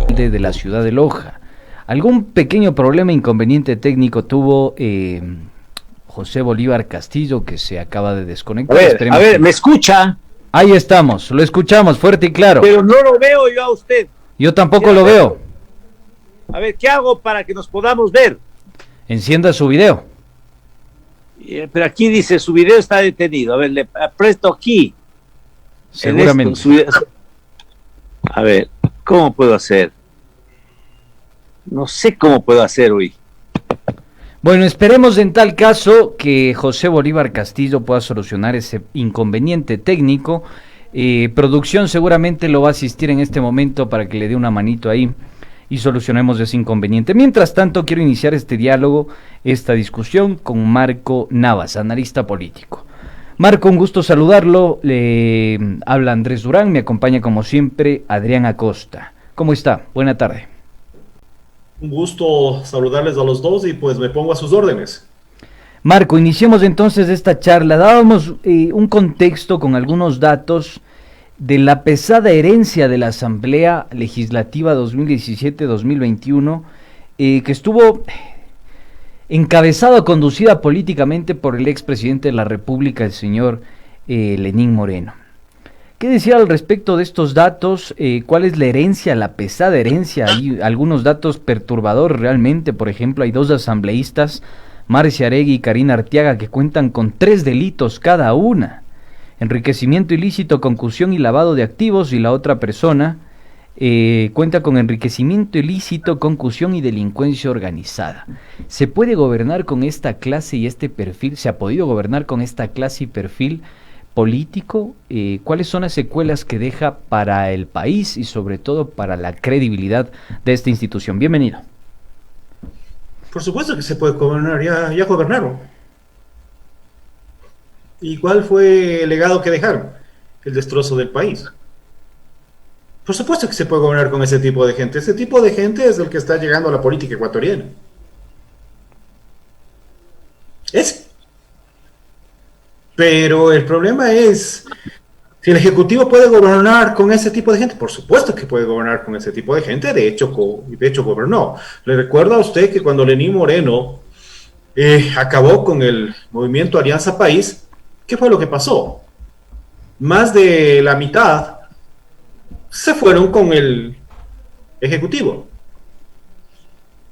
De la ciudad de Loja. Algún pequeño problema, inconveniente técnico tuvo José Bolívar Castillo, que se acaba de desconectar. A ver, ¿me escucha? Ahí estamos, lo escuchamos fuerte y claro. Pero no lo veo yo a usted. Yo tampoco lo veo. A ver, ¿qué hago para que nos podamos ver? Encienda su video. Pero aquí dice, su video está detenido. A ver, le presto aquí. Seguramente. A ver, ¿cómo puedo hacer? No sé cómo puedo hacer hoy. Bueno, esperemos en tal caso que José Bolívar Castillo pueda solucionar ese inconveniente técnico. Producción seguramente lo va a asistir en este momento para que le dé una manito ahí y solucionemos ese inconveniente. Mientras tanto, quiero iniciar este diálogo, esta discusión con Marco Navas, analista político. Marco, un gusto saludarlo. Le habla Andrés Durán, me acompaña como siempre Adrián Acosta. ¿Cómo está? Buena tarde. Un gusto saludarles a los dos y pues me pongo a sus órdenes. Marco, iniciemos entonces esta charla. Dábamos un contexto con algunos datos de la pesada herencia de la Asamblea Legislativa 2017-2021, que estuvo encabezada, conducida políticamente por el expresidente de la República, el señor Lenín Moreno. ¿Qué decir al respecto de estos datos? ¿Cuál es la herencia, la pesada herencia? Hay algunos datos perturbadores realmente. Por ejemplo, hay dos asambleístas, Marcia Aregui y Karina Arteaga, que cuentan con 3 delitos cada una: enriquecimiento ilícito, concusión y lavado de activos, y la otra persona cuenta con enriquecimiento ilícito, concusión y delincuencia organizada. ¿Se puede gobernar con esta clase y este perfil? ¿Se ha podido gobernar con esta clase y perfil político? ¿Cuáles son las secuelas que deja para el país y sobre todo para la credibilidad de esta institución? Bienvenido. Por supuesto que se puede gobernar, ya gobernaron. ¿Y cuál fue el legado que dejaron? El destrozo del país. Por supuesto que se puede gobernar con ese tipo de gente. Ese tipo de gente es el que está llegando a la política ecuatoriana. Pero el problema es, si el Ejecutivo puede gobernar con ese tipo de gente, por supuesto que puede gobernar con ese tipo de gente, de hecho gobernó. Le recuerdo a usted que cuando Lenín Moreno acabó con el movimiento Alianza País, ¿qué fue lo que pasó? Más de la mitad se fueron con el Ejecutivo.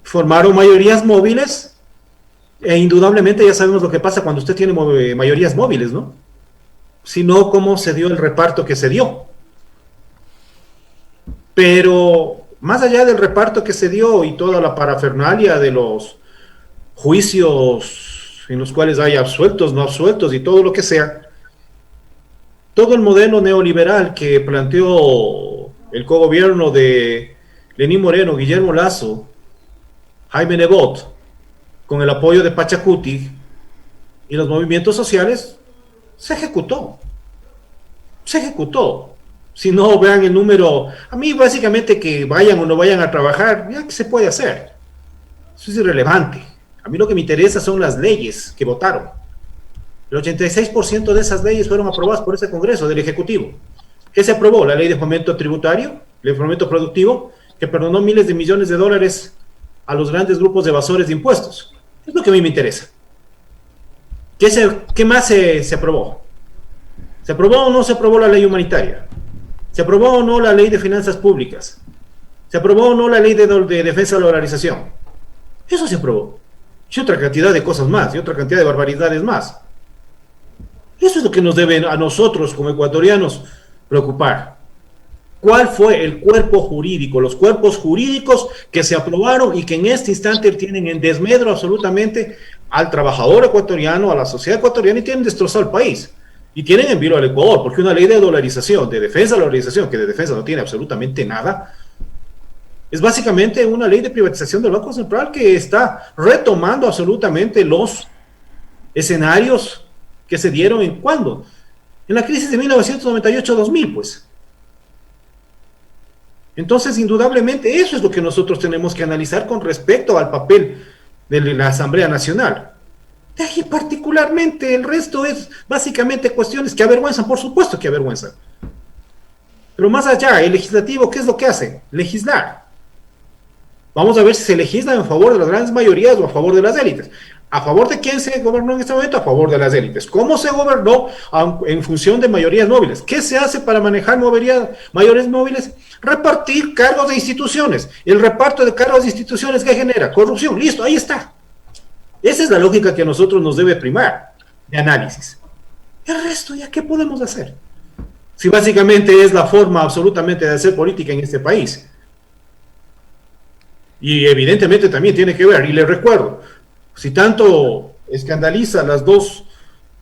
Formaron mayorías móviles. E indudablemente ya sabemos lo que pasa cuando usted tiene mayorías móviles, ¿no? Si no, cómo se dio el reparto que se dio. Pero más allá del reparto que se dio y toda la parafernalia de los juicios en los cuales hay absueltos, no absueltos y todo lo que sea, todo el modelo neoliberal que planteó el cogobierno de Lenín Moreno, Guillermo Lasso, Jaime Nebot, con el apoyo de Pachacuti y los movimientos sociales, se ejecutó. Se ejecutó. Si no, vean el número. A mí, básicamente, que vayan o no vayan a trabajar, ya que se puede hacer. Eso es irrelevante. A mí lo que me interesa son las leyes que votaron. El 86% de esas leyes fueron aprobadas por ese Congreso del Ejecutivo. ¿Qué se aprobó? La ley de fomento tributario, ley de fomento productivo, que perdonó miles de millones de dólares a los grandes grupos de evasores de impuestos. Es lo que a mí me interesa. ¿Qué más se aprobó? ¿Se aprobó o no se aprobó la ley humanitaria? ¿Se aprobó o no la ley de finanzas públicas? ¿Se aprobó o no la ley de defensa de la dolarización? Eso se aprobó. Y otra cantidad de cosas más, y otra cantidad de barbaridades más. Eso es lo que nos debe a nosotros como ecuatorianos preocupar. ¿Cuál fue el cuerpo jurídico, los cuerpos jurídicos que se aprobaron y que en este instante tienen en desmedro absolutamente al trabajador ecuatoriano, a la sociedad ecuatoriana, y tienen destrozado el país? Y tienen en vilo al Ecuador, porque una ley de dolarización, de defensa de la dolarización, que de defensa no tiene absolutamente nada, es básicamente una ley de privatización del Banco Central que está retomando absolutamente los escenarios que se dieron en ¿cuándo? En la crisis de 1998-2000, pues. Entonces, indudablemente, eso es lo que nosotros tenemos que analizar con respecto al papel de la Asamblea Nacional. De ahí, particularmente, el resto es básicamente cuestiones que avergüenzan, por supuesto que avergüenzan. Pero más allá, el legislativo, ¿qué es lo que hace? Legislar. Vamos a ver si se legisla en favor de las grandes mayorías o a favor de las élites. ¿A favor de quién se gobernó en este momento? A favor de las élites. ¿Cómo se gobernó? En función de mayorías móviles. ¿Qué se hace para manejar mayores móviles? Repartir cargos de instituciones. El reparto de cargos de instituciones, ¿qué genera? Corrupción. Listo, ahí está. Esa es la lógica que a nosotros nos debe primar de análisis. El resto, ¿ya qué podemos hacer? Si básicamente es la forma absolutamente de hacer política en este país. Y evidentemente también tiene que ver, y le recuerdo, si tanto escandaliza a las dos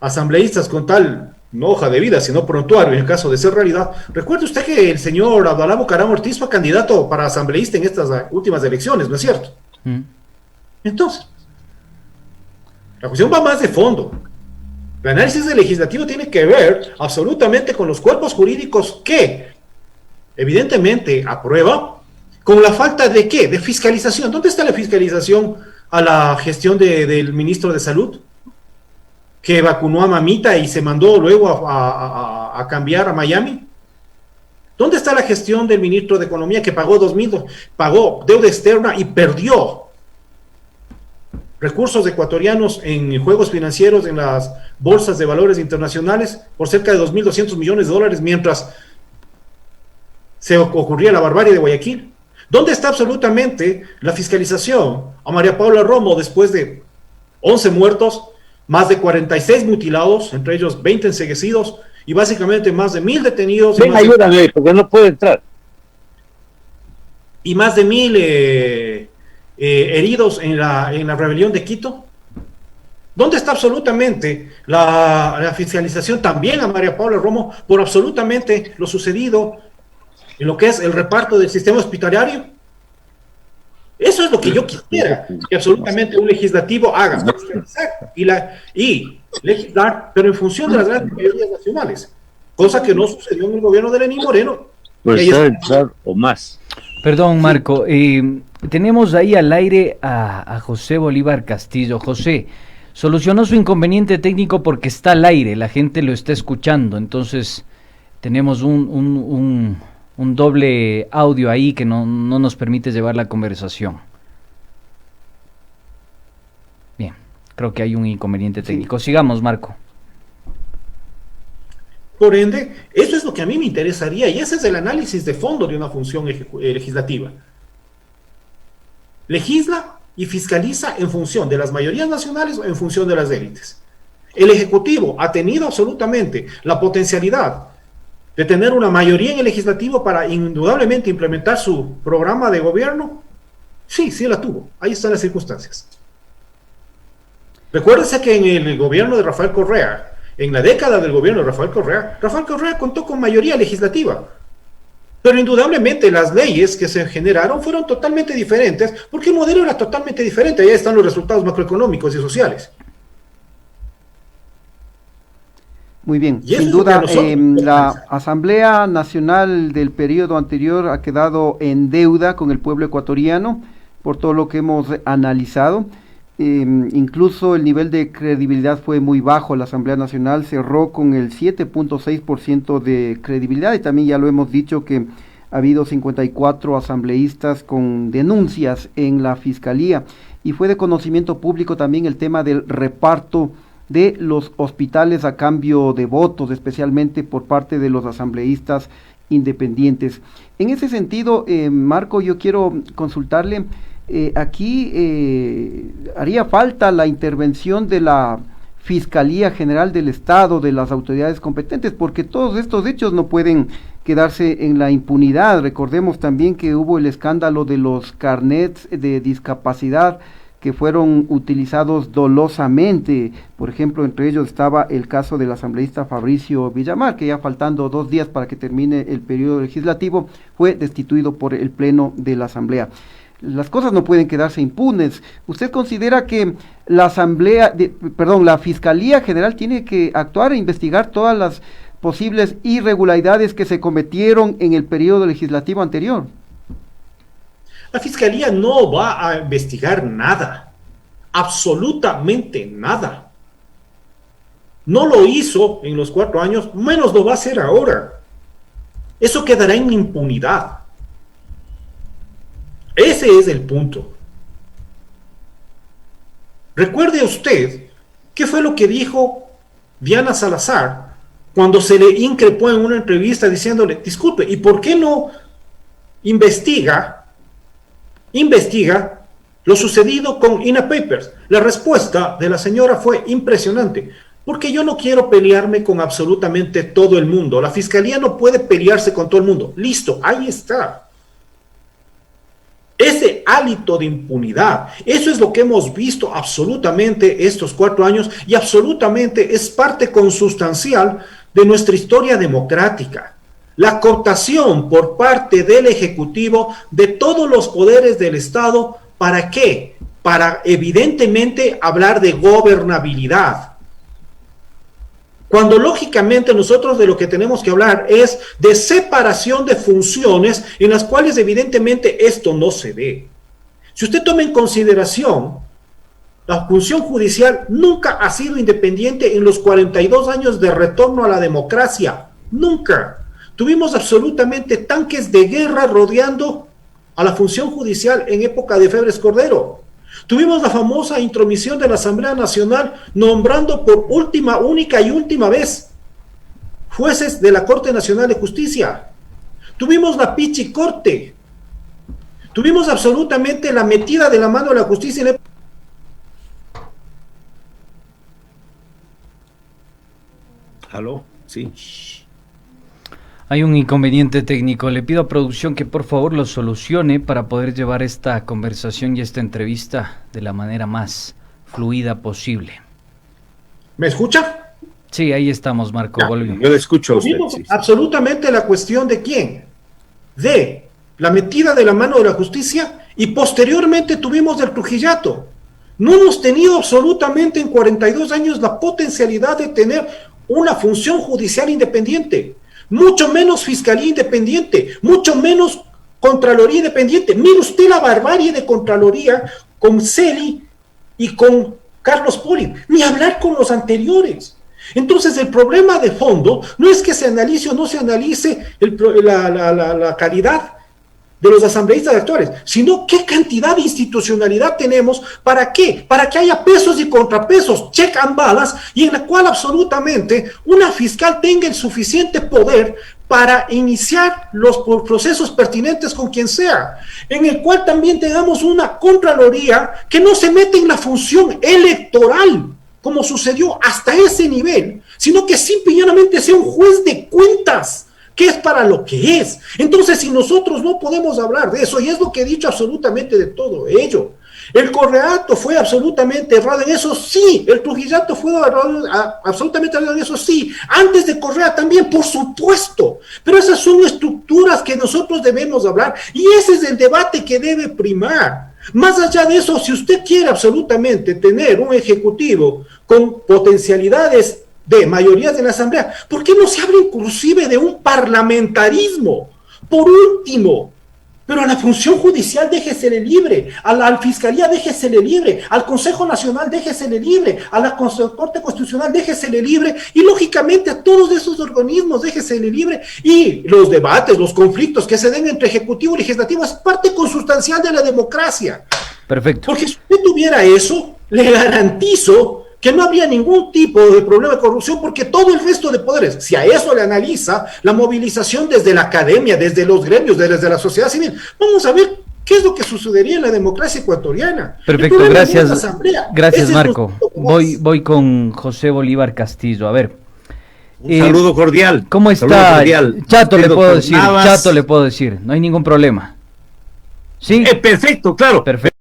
asambleístas con tal, no hoja de vida, sino prontuario en el caso de ser realidad, recuerde usted que el señor Abdalá Bucaram Ortiz fue candidato para asambleísta en estas últimas elecciones, ¿no es cierto? Entonces, la cuestión va más de fondo. El análisis del legislativo tiene que ver absolutamente con los cuerpos jurídicos que, evidentemente, aprueba, con la falta de ¿qué? De fiscalización. ¿Dónde está la fiscalización a la gestión del ministro de Salud? Que vacunó a mamita y se mandó luego a cambiar a Miami. ¿Dónde está la gestión del ministro de Economía que pagó pagó deuda externa y perdió recursos ecuatorianos en juegos financieros en las bolsas de valores internacionales por cerca de 2.200 millones de dólares mientras se ocurría la barbarie de Guayaquil? ¿Dónde está absolutamente la fiscalización a María Paula Romo después de 11 muertos, más de 46 mutilados, entre ellos 20 enceguecidos y básicamente más de 1.000 detenidos? Ven, ayúdame, porque no puede entrar. Y más de 1.000 heridos en la rebelión de Quito. ¿Dónde está absolutamente la fiscalización también a María Paula Romo por absolutamente lo sucedido en lo que es el reparto del sistema hospitalario? Eso es lo que yo quisiera que absolutamente un legislativo haga, y legislar, pero en función de las grandes mayorías nacionales, cosa que no sucedió en el gobierno de Lenín Moreno. Pues entrar o más. Perdón, Marco, tenemos ahí al aire a José Bolívar Castillo. José, solucionó su inconveniente técnico porque está al aire, la gente lo está escuchando, entonces tenemos un doble audio ahí que no nos permite llevar la conversación. Bien, creo que hay un inconveniente técnico. Sigamos, Marco. Por ende, eso es lo que a mí me interesaría y ese es el análisis de fondo de una función legislativa. Legisla y fiscaliza en función de las mayorías nacionales o en función de las élites. El Ejecutivo ha tenido absolutamente la potencialidad de tener una mayoría en el legislativo para indudablemente implementar su programa de gobierno. Sí la tuvo. Ahí están las circunstancias. Recuérdense que en el gobierno de Rafael Correa, en la década del gobierno de Rafael Correa contó con mayoría legislativa. Pero indudablemente las leyes que se generaron fueron totalmente diferentes, porque el modelo era totalmente diferente. Ahí están los resultados macroeconómicos y sociales. Muy bien, sin duda la Asamblea Nacional del periodo anterior ha quedado en deuda con el pueblo ecuatoriano por todo lo que hemos analizado. Incluso el nivel de credibilidad fue muy bajo. La Asamblea Nacional cerró con el 7.6% de credibilidad y también ya lo hemos dicho que ha habido 54 asambleístas con denuncias en la Fiscalía y fue de conocimiento público también el tema del reparto de los hospitales a cambio de votos, especialmente por parte de los asambleístas independientes. En ese sentido, Marco, yo quiero consultarle, aquí haría falta la intervención de la Fiscalía General del Estado, de las autoridades competentes, porque todos estos hechos no pueden quedarse en la impunidad. Recordemos también que hubo el escándalo de los carnets de discapacidad que fueron utilizados dolosamente. Por ejemplo, entre ellos estaba el caso del asambleísta Fabricio Villamar, que ya faltando 2 días para que termine el periodo legislativo, fue destituido por el Pleno de la Asamblea. Las cosas no pueden quedarse impunes. ¿Usted considera que la la Fiscalía General tiene que actuar e investigar todas las posibles irregularidades que se cometieron en el periodo legislativo anterior? La Fiscalía no va a investigar nada, absolutamente nada. No lo hizo en los 4 años, menos lo va a hacer ahora. Eso quedará en impunidad. Ese es el punto. Recuerde usted qué fue lo que dijo Diana Salazar cuando se le increpó en una entrevista diciéndole, disculpe, ¿y por qué no investiga lo sucedido con INA Papers? La respuesta de la señora fue impresionante. Porque yo no quiero pelearme con absolutamente todo el mundo. La fiscalía no puede pelearse con todo el mundo. Listo, ahí está. Ese hálito de impunidad, eso es lo que hemos visto absolutamente estos 4 años y absolutamente es parte consustancial de nuestra historia democrática. La cooptación por parte del Ejecutivo de todos los poderes del Estado, ¿para qué? Para evidentemente hablar de gobernabilidad. Cuando lógicamente nosotros de lo que tenemos que hablar es de separación de funciones en las cuales evidentemente esto no se ve. Si usted toma en consideración, la función judicial nunca ha sido independiente en los 42 años de retorno a la democracia. Nunca. Tuvimos absolutamente tanques de guerra rodeando a la función judicial en época de Febres Cordero. Tuvimos la famosa intromisión de la Asamblea Nacional nombrando por única y última vez jueces de la Corte Nacional de Justicia. Tuvimos la pichicorte. Tuvimos absolutamente la metida de la mano de la justicia en ¿Aló? Sí. Hay un inconveniente técnico. Le pido a producción que por favor lo solucione para poder llevar esta conversación y esta entrevista de la manera más fluida posible. ¿Me escucha? Sí, ahí estamos, Marco. Yo le escucho a usted. Tuvimos Sí. absolutamente la cuestión de quién. De la metida de la mano de la justicia y posteriormente tuvimos del Trujillato. No hemos tenido absolutamente en 42 años la potencialidad de tener una función judicial independiente. Mucho menos fiscalía independiente, mucho menos Contraloría independiente. Mire usted la barbarie de Contraloría con Celi y con Carlos Poli, ni hablar con los anteriores. Entonces el problema de fondo no es que se analice o no se analice la calidad de los asambleístas actuales, sino qué cantidad de institucionalidad tenemos, ¿para qué? Para que haya pesos y contrapesos, check and balance, y en la cual absolutamente una fiscal tenga el suficiente poder para iniciar los procesos pertinentes con quien sea, en el cual también tengamos una Contraloría que no se mete en la función electoral, como sucedió hasta ese nivel, sino que simplemente sea un juez de cuentas, que es para lo que es. Entonces, si nosotros no podemos hablar de eso, y es lo que he dicho absolutamente de todo ello, el Correato fue absolutamente errado en eso, sí, el Trujillato fue absolutamente errado en eso, sí, antes de Correa también, por supuesto, pero esas son estructuras que nosotros debemos hablar, y ese es el debate que debe primar. Más allá de eso, si usted quiere absolutamente tener un ejecutivo con potencialidades de mayorías de la Asamblea, ¿por qué no se habla inclusive de un parlamentarismo? Por último, pero a la función judicial déjesele libre, a la Fiscalía déjesele libre, al Consejo Nacional déjesele libre, a la Corte Constitucional déjesele libre, y lógicamente a todos esos organismos déjesele libre, y los debates, los conflictos que se den entre Ejecutivo y Legislativo es parte consustancial de la democracia. Perfecto. Porque si usted tuviera eso, le garantizo que no habría ningún tipo de problema de corrupción, porque todo el resto de poderes, si a eso le analiza la movilización desde la academia, desde los gremios, desde la sociedad civil, vamos a ver qué es lo que sucedería en la democracia ecuatoriana. Perfecto, gracias Marco. Voy con José Bolívar Castillo. A ver. Un saludo cordial. ¿Cómo está? Cordial. Chato le puedo decir, Chato le puedo decir, no hay ningún problema. ¿Sí? Perfecto, claro. Perfecto.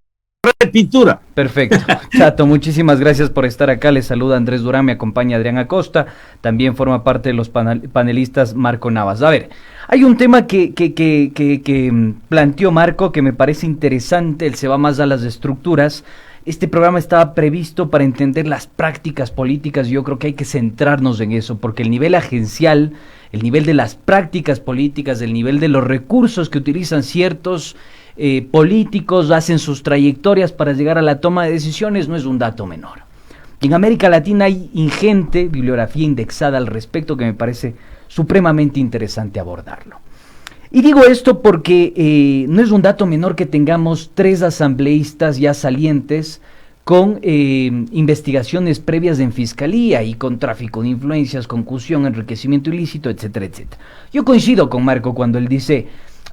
Pintura. Perfecto. Chato, muchísimas gracias por estar acá. Les saluda Andrés Durán, me acompaña Adrián Acosta, también forma parte de los panelistas Marco Navas. A ver, hay un tema que planteó Marco que me parece interesante, él se va más a las estructuras. Este programa estaba previsto para entender las prácticas políticas y yo creo que hay que centrarnos en eso, porque el nivel agencial, el nivel de las prácticas políticas, el nivel de los recursos que utilizan ciertos políticos, hacen sus trayectorias para llegar a la toma de decisiones, no es un dato menor. En América Latina hay ingente bibliografía indexada al respecto que me parece supremamente interesante abordarlo. Y digo esto porque no es un dato menor que tengamos 3 asambleístas ya salientes con investigaciones previas en fiscalía y con tráfico de influencias, concusión, enriquecimiento ilícito, etcétera, etcétera. Yo coincido con Marco cuando él dice,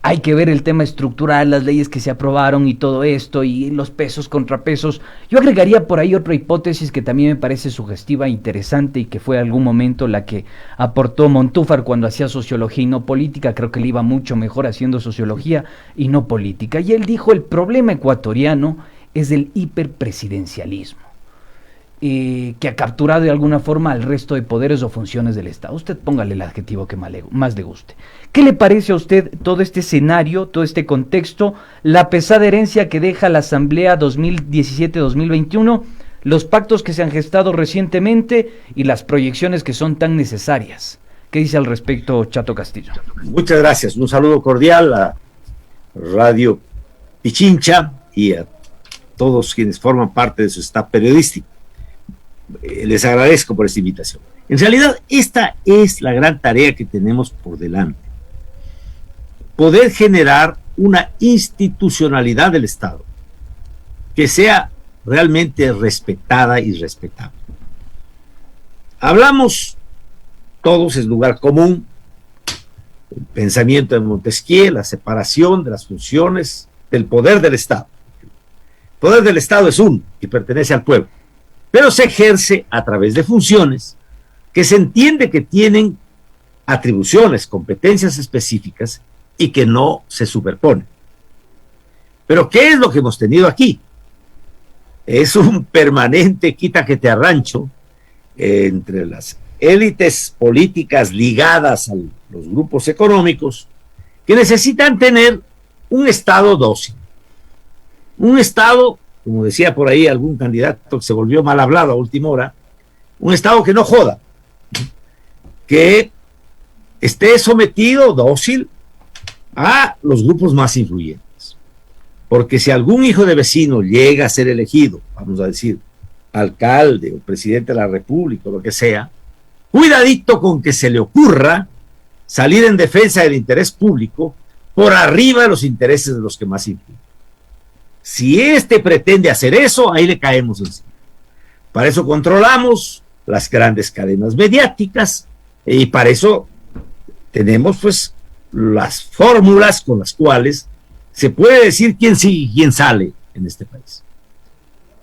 hay que ver el tema estructural, las leyes que se aprobaron y todo esto, y los pesos, contrapesos. Yo agregaría por ahí otra hipótesis que también me parece sugestiva, interesante, y que fue algún momento la que aportó Montúfar cuando hacía sociología y no política. Creo que le iba mucho mejor haciendo sociología y no política. Y él dijo, el problema ecuatoriano es el hiperpresidencialismo, que ha capturado de alguna forma al resto de poderes o funciones del Estado. Usted póngale el adjetivo que más le guste. ¿Qué le parece a usted todo este escenario, todo este contexto, la pesada herencia que deja la Asamblea 2017-2021, los pactos que se han gestado recientemente y las proyecciones que son tan necesarias? ¿Qué dice al respecto Chato Castillo? Muchas gracias. Un saludo cordial a Radio Pichincha y a todos quienes forman parte de su staff periodístico. Les agradezco por esta invitación. En realidad, esta es la gran tarea que tenemos por delante. Poder generar una institucionalidad del Estado que sea realmente respetada y respetable. Hablamos todos, es lugar común, el pensamiento de Montesquieu, la separación de las funciones del poder del Estado. El poder del Estado es uno y pertenece al pueblo, pero se ejerce a través de funciones que se entiende que tienen atribuciones, competencias específicas y que no se superponen. Pero ¿qué es lo que hemos tenido aquí? Es un permanente quita que te arrancho entre las élites políticas ligadas a los grupos económicos que necesitan tener un Estado dócil. Un Estado, como decía por ahí algún candidato que se volvió mal hablado a última hora, un Estado que no joda, que esté sometido, dócil, a los grupos más influyentes. Porque si algún hijo de vecino llega a ser elegido, vamos a decir, alcalde o presidente de la República o lo que sea, cuidadito con que se le ocurra salir en defensa del interés público por arriba de los intereses de los que más influyen. Si éste pretende hacer eso, ahí le caemos encima. Para eso controlamos las grandes cadenas mediáticas y para eso tenemos pues las fórmulas con las cuales se puede decir quién sigue y quién sale en este país.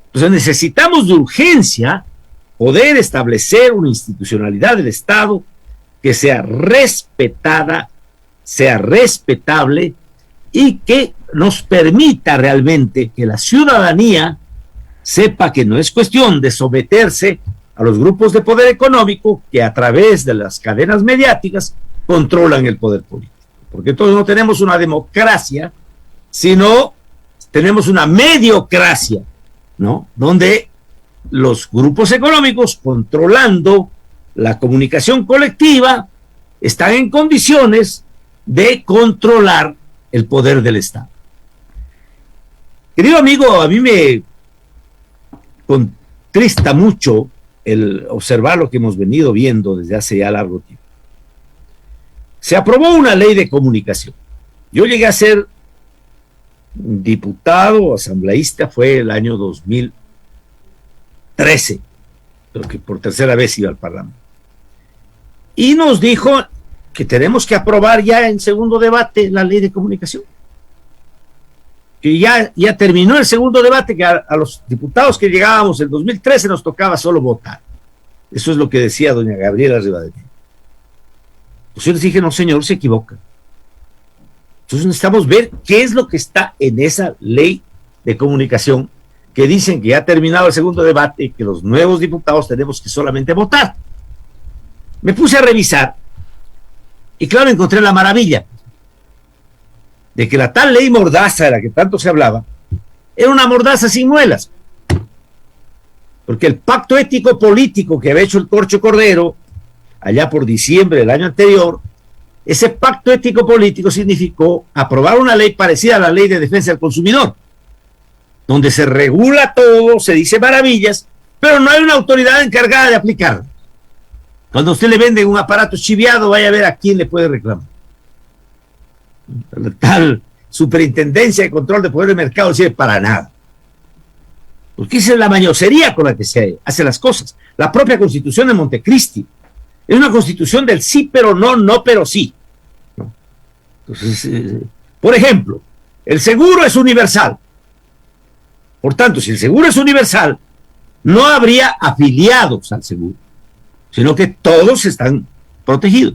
Entonces necesitamos de urgencia poder establecer una institucionalidad del Estado que sea respetada, sea respetable y que nos permita realmente que la ciudadanía sepa que no es cuestión de someterse a los grupos de poder económico que a través de las cadenas mediáticas controlan el poder político. Porque entonces no tenemos una democracia, sino tenemos una mediocracia, ¿no? Donde los grupos económicos, controlando la comunicación colectiva, están en condiciones de controlar el poder del Estado. Querido amigo, a mí me contrista mucho el observar lo que hemos venido viendo desde hace ya largo tiempo. Se aprobó una ley de comunicación. Yo llegué a ser diputado, asambleísta, fue el año 2013, creo que por tercera vez iba al Parlamento. Y nos dijo que tenemos que aprobar ya en segundo debate la ley de comunicación. Que ya terminó el segundo debate, que a los diputados que llegábamos en 2013 nos tocaba solo votar. Eso es lo que decía doña Gabriela Rivadeneira. Pues yo les dije, no señor, se equivoca. Entonces necesitamos ver qué es lo que está en esa ley de comunicación que dicen que ya ha terminado el segundo debate y que los nuevos diputados tenemos que solamente votar. Me puse a revisar y claro, encontré la maravilla de que la tal ley mordaza de la que tanto se hablaba era una mordaza sin muelas. Porque el pacto ético político que había hecho el Corcho Cordero allá por diciembre del año anterior, ese pacto ético político significó aprobar una ley parecida a la ley de defensa del consumidor, donde se regula todo, se dice maravillas, pero no hay una autoridad encargada de aplicarlo. Cuando a usted le venden un aparato chiviado, vaya a ver a quién le puede reclamar. La tal superintendencia de control de poder de mercado no sirve para nada. Porque esa es la mañosería con la que se hacen las cosas. La propia constitución de Montecristi es una constitución del sí, pero no, no, pero sí. ¿No? Entonces, por ejemplo, el seguro es universal. Por tanto, si el seguro es universal, no habría afiliados al seguro, sino que todos están protegidos.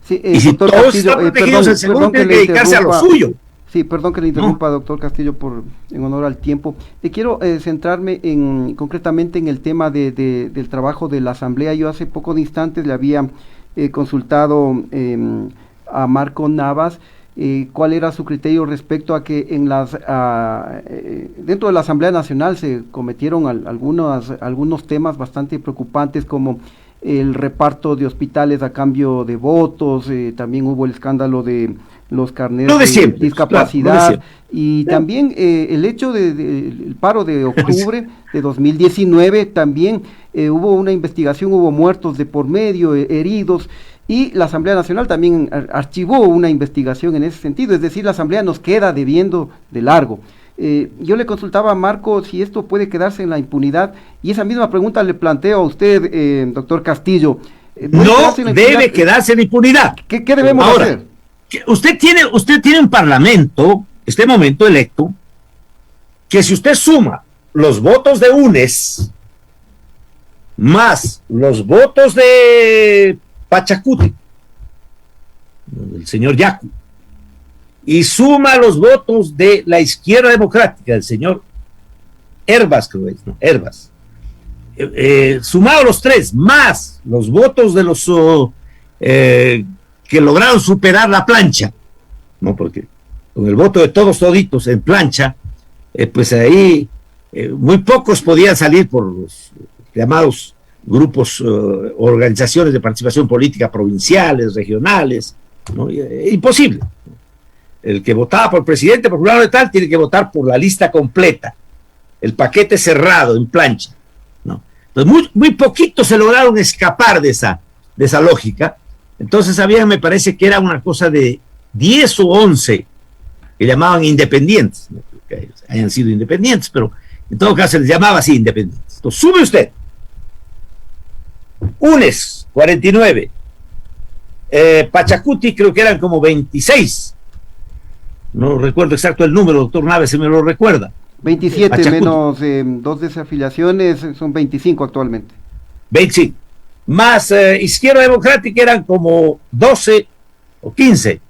Sí, y si doctor todos Castillo, están protegidos, el seguro tiene que dedicarse a lo suyo. Sí, perdón que le interrumpa, doctor Castillo, en honor al tiempo. Quiero centrarme concretamente en el tema del trabajo de la Asamblea. Yo hace pocos instantes le había consultado a Marco Navas cuál era su criterio respecto a que dentro de la Asamblea Nacional se cometieron algunos temas bastante preocupantes, como el reparto de hospitales a cambio de votos. También hubo el escándalo de los carnets de discapacidad, claro, y también el hecho del paro de octubre de 2019, también hubo una investigación, hubo muertos de por medio, heridos, y la Asamblea Nacional también archivó una investigación en ese sentido. Es decir, la Asamblea nos queda debiendo de largo. Yo le consultaba a Marco si esto puede quedarse en la impunidad, y esa misma pregunta le planteo a usted, doctor Castillo. No debe quedarse en la impunidad. ¿Qué debemos hacer? Usted tiene un parlamento, este momento electo, que si usted suma los votos de UNES más los votos de Pachacuti, del señor Yacu, y suma los votos de la izquierda democrática, del señor Herbas, creo que es, ¿no? Herbas, sumado los tres, más los votos de los que lograron superar la plancha, ¿no? Porque con el voto de todos toditos en plancha, pues ahí muy pocos podían salir por los llamados grupos, organizaciones de participación política provinciales, regionales, ¿no? Imposible. El que votaba por presidente, por fulano de tal, tiene que votar por la lista completa, el paquete cerrado en plancha, ¿no? Entonces muy poquitos se lograron escapar de esa lógica. Entonces me parece que era una cosa de 10 o 11 que llamaban independientes, no creo que hayan sido independientes, pero en todo caso se les llamaba así independientes. Entonces sube usted UNES 49, Pachacuti creo que eran como 26, no recuerdo exacto el número, doctor Naves, si me lo recuerda. 27 menos 2 desafiliaciones, son 25 actualmente. 25. Más izquierda democrática eran como 12 o 15.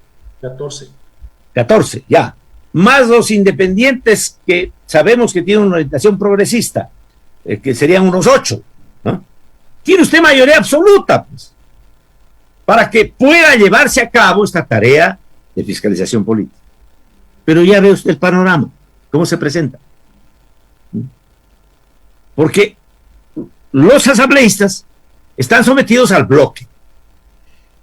14, ya. Más los independientes que sabemos que tienen una orientación progresista, que serían unos 8, ¿no? Tiene usted mayoría absoluta, pues, para que pueda llevarse a cabo esta tarea de fiscalización política. Pero ya ve usted el panorama, cómo se presenta. Porque los asambleístas están sometidos al bloque,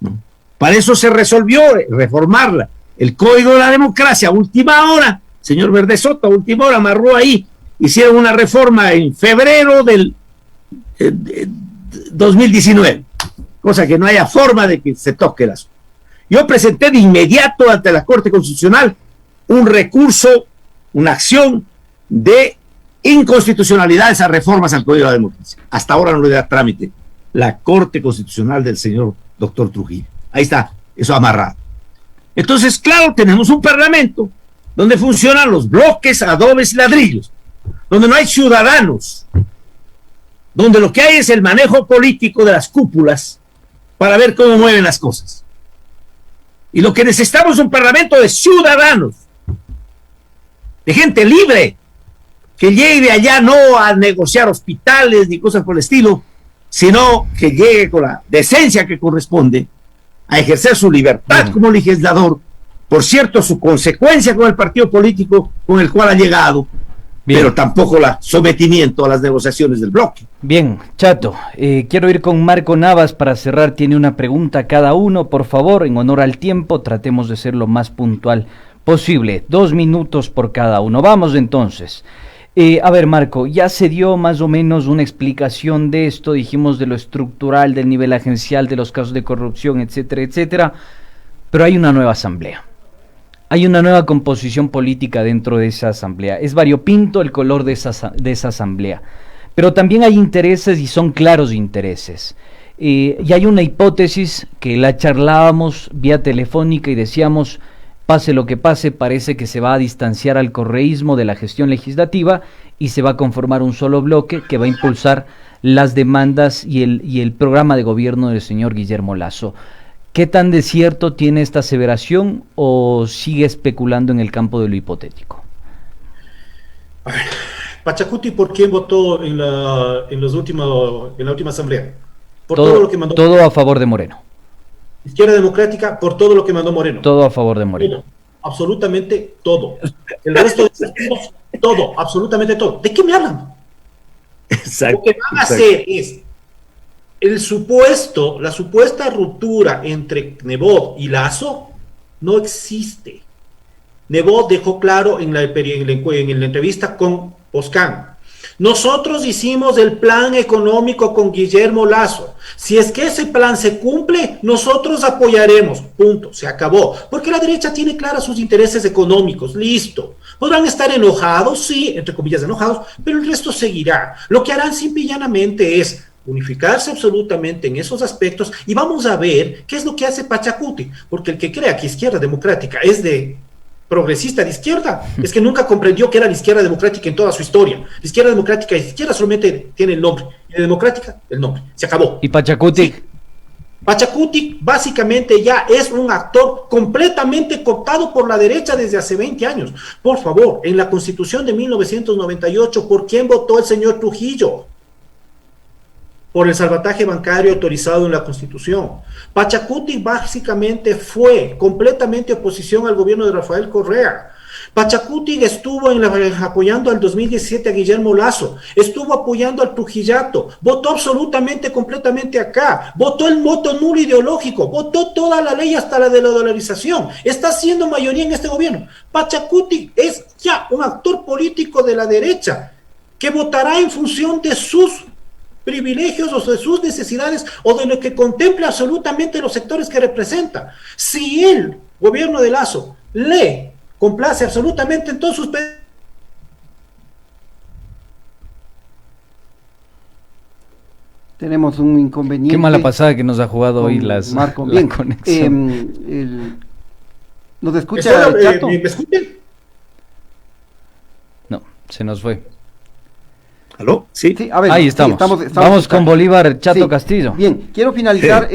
¿no? Para eso se resolvió reformarla. El Código de la Democracia, a última hora, señor Verde Soto, a última hora amarró ahí, hicieron una reforma en febrero del 2019, cosa que no haya forma de que se toque el asunto. Yo presenté de inmediato ante la Corte Constitucional un recurso, una acción de inconstitucionalidad de esas reformas al Código de la Democracia. Hasta ahora no le da trámite la Corte Constitucional del señor doctor Trujillo. Ahí está, eso amarrado. Entonces, claro, tenemos un parlamento donde funcionan los bloques, adobes y ladrillos, donde no hay ciudadanos, donde lo que hay es el manejo político de las cúpulas para ver cómo mueven las cosas. Y lo que necesitamos es un parlamento de ciudadanos, de gente libre, que llegue de allá no a negociar hospitales ni cosas por el estilo, sino que llegue con la decencia que corresponde a ejercer su libertad como legislador, por cierto, su consecuencia con el partido político con el cual ha llegado, pero tampoco el sometimiento a las negociaciones del bloque. Bien, Chato, quiero ir con Marco Navas para cerrar. Tiene una pregunta cada uno, por favor, en honor al tiempo, tratemos de ser lo más puntual posible, 2 minutos por cada uno. Vamos entonces. A ver, Marco, ya se dio más o menos una explicación de esto, dijimos de lo estructural, del nivel agencial, de los casos de corrupción, etcétera, etcétera, pero hay una nueva asamblea. Hay una nueva composición política dentro de esa asamblea. Es variopinto el color de esa asamblea. Pero también hay intereses y son claros intereses. Y hay una hipótesis que la charlábamos vía telefónica y decíamos, pase lo que pase, parece que se va a distanciar al correísmo de la gestión legislativa y se va a conformar un solo bloque que va a impulsar las demandas y el programa de gobierno del señor Guillermo Lasso. ¿Qué tan de cierto tiene esta aseveración o sigue especulando en el campo de lo hipotético? A ver, Pachacuti, ¿por quién votó en la última asamblea? Por todo lo que mandó. Todo a favor de Moreno. Izquierda Democrática, por todo lo que mandó Moreno. Todo a favor de Moreno. Todo, absolutamente todo. El resto de partidos, todo, absolutamente todo. ¿De qué me hablan? Exacto. Lo que van a hacer es la supuesta ruptura entre Nebot y Lasso no existe. Nebot dejó claro en la entrevista con Poscan. Nosotros hicimos el plan económico con Guillermo Lasso. Si es que ese plan se cumple, nosotros apoyaremos. Punto. Se acabó. Porque la derecha tiene claros sus intereses económicos. Listo. Podrán estar enojados, sí, entre comillas enojados, pero el resto seguirá. Lo que harán simple y llanamente es unificarse absolutamente en esos aspectos y vamos a ver qué es lo que hace Pachacuti. Porque el que crea que Izquierda Democrática es de progresista de izquierda, es que nunca comprendió que era la izquierda democrática en toda su historia. La izquierda democrática y izquierda solamente tiene el nombre, y la democrática, el nombre. Se acabó. ¿Y Pachacuti? Sí. Pachacuti básicamente ya es un actor completamente cooptado por la derecha desde hace 20 años. Por favor, en la Constitución de 1998, ¿por quién votó el señor Trujillo? Por el salvataje bancario autorizado en la Constitución. Pachacuti básicamente fue completamente oposición al gobierno de Rafael Correa. Pachacuti estuvo apoyando al 2017 a Guillermo Lasso, estuvo apoyando al Trujillato, votó absolutamente, completamente acá, votó el voto nulo ideológico, votó toda la ley hasta la de la dolarización, está haciendo mayoría en este gobierno. Pachacuti es ya un actor político de la derecha que votará en función de sus privilegios o de sus necesidades o de lo que contempla absolutamente los sectores que representa. Si el gobierno de Lasso le complace absolutamente en todos sus tenemos un inconveniente. Qué mala pasada que nos ha jugado hoy la conexión. ¿Nos escucha, Chato? ¿Me escuchan? No, se nos fue. ¿Aló? Sí. Sí, a ver, ahí estamos. Sí, Vamos con Bolívar Chato sí. Castillo. Bien, quiero finalizar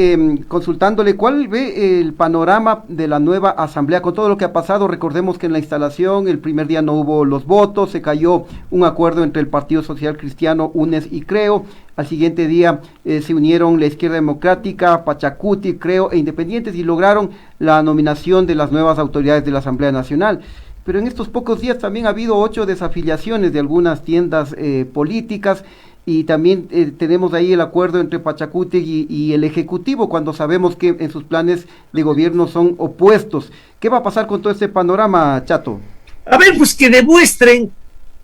consultándole cuál ve el panorama de la nueva asamblea con todo lo que ha pasado. Recordemos que en la instalación el primer día no hubo los votos, se cayó un acuerdo entre el Partido Social Cristiano, UNES y Creo. Al siguiente día se unieron la Izquierda Democrática, Pachacuti, Creo e Independientes y lograron la nominación de las nuevas autoridades de la Asamblea Nacional. Pero en estos pocos días también ha habido 8 desafiliaciones de algunas tiendas políticas y también tenemos ahí el acuerdo entre Pachacuti y el Ejecutivo cuando sabemos que en sus planes de gobierno son opuestos. ¿Qué va a pasar con todo este panorama, Chato? A ver, pues que demuestren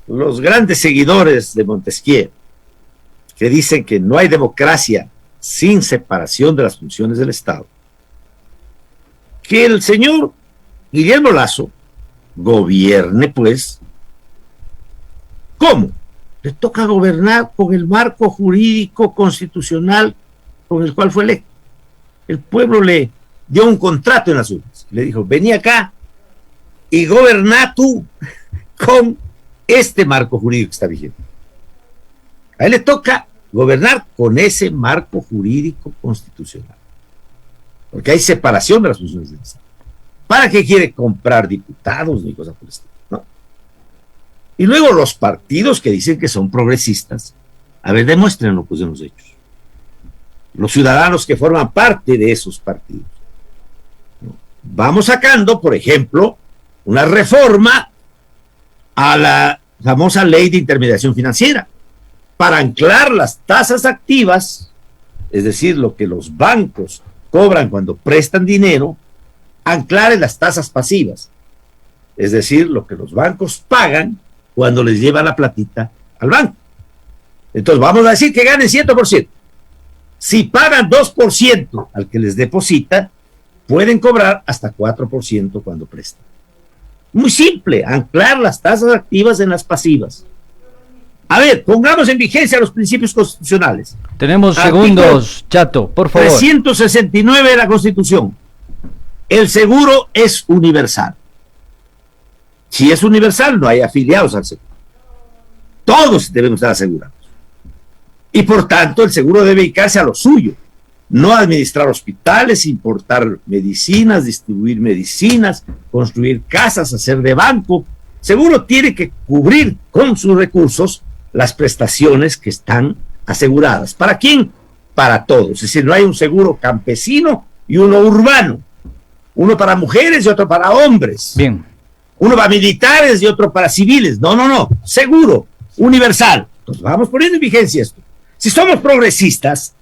los grandes seguidores de Montesquieu, que dicen que no hay democracia sin separación de las funciones del Estado, que el señor Guillermo Lasso gobierne, pues. ¿Cómo? Le toca gobernar con el marco jurídico constitucional con el cual fue electo. El pueblo le dio un contrato en las urnas. Le dijo, vení acá y goberná tú con este marco jurídico que está vigente. A él le toca gobernar con ese marco jurídico constitucional. Porque hay separación de las funciones del Estado. ¿Para qué quiere comprar diputados ni cosas por el estilo? ¿No? Y luego los partidos que dicen que son progresistas, a ver, demuéstrenlo pues en los hechos. Los ciudadanos que forman parte de esos partidos. ¿No? Vamos sacando, por ejemplo, una reforma a la famosa ley de intermediación financiera para anclar las tasas activas, es decir, lo que los bancos cobran cuando prestan dinero, anclar en las tasas pasivas, es decir, lo que los bancos pagan cuando les lleva la platita al banco. Entonces vamos a decir que ganen 100%. Si pagan 2% al que les deposita, pueden cobrar hasta 4% cuando prestan. Muy simple, anclar las tasas activas en las pasivas. A ver, pongamos en vigencia los principios constitucionales. Tenemos Artículo segundos, Chato, por favor. 369 de la Constitución. El seguro es universal. Si es universal, no hay afiliados al seguro. Todos debemos estar asegurados. Y por tanto, el seguro debe dedicarse a lo suyo. No administrar hospitales, importar medicinas, distribuir medicinas, construir casas, hacer de banco. Seguro tiene que cubrir con sus recursos las prestaciones que están aseguradas. ¿Para quién? Para todos. Es decir, no hay un seguro campesino y uno urbano. Uno para mujeres y otro para hombres. Bien. Uno para militares y otro para civiles. No. Seguro, universal. Entonces vamos poniendo en vigencia esto. Si somos progresistas,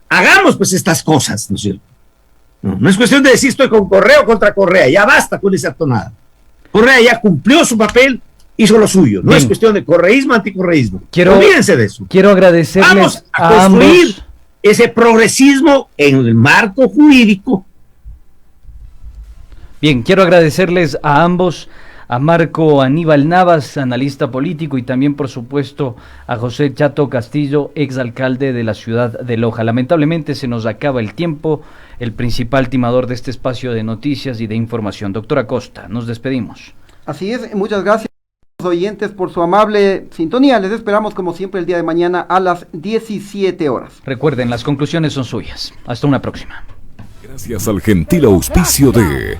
hagamos pues estas cosas, ¿no es cierto? No es cuestión de decir estoy con Correa o contra Correa. Ya basta con esa tonada. Correa ya cumplió su papel, hizo lo suyo. No Bien. es cuestión de correísmo, anticorreísmo. Quiero- Olvídense de eso. Quiero agradecerles Vamos a a construir ambos. ese progresismo en el marco jurídico. Bien, quiero agradecerles a ambos, a Marco Aníbal Navas, analista político, y también, por supuesto, a José Chato Castillo, exalcalde de la ciudad de Loja. Lamentablemente se nos acaba el tiempo, el principal timador de este espacio de noticias y de información. Doctora Costa, nos despedimos. Así es, muchas gracias a los oyentes por su amable sintonía. Les esperamos como siempre el día de mañana a las 17 horas. Recuerden, las conclusiones son suyas. Hasta una próxima. Gracias al gentil auspicio de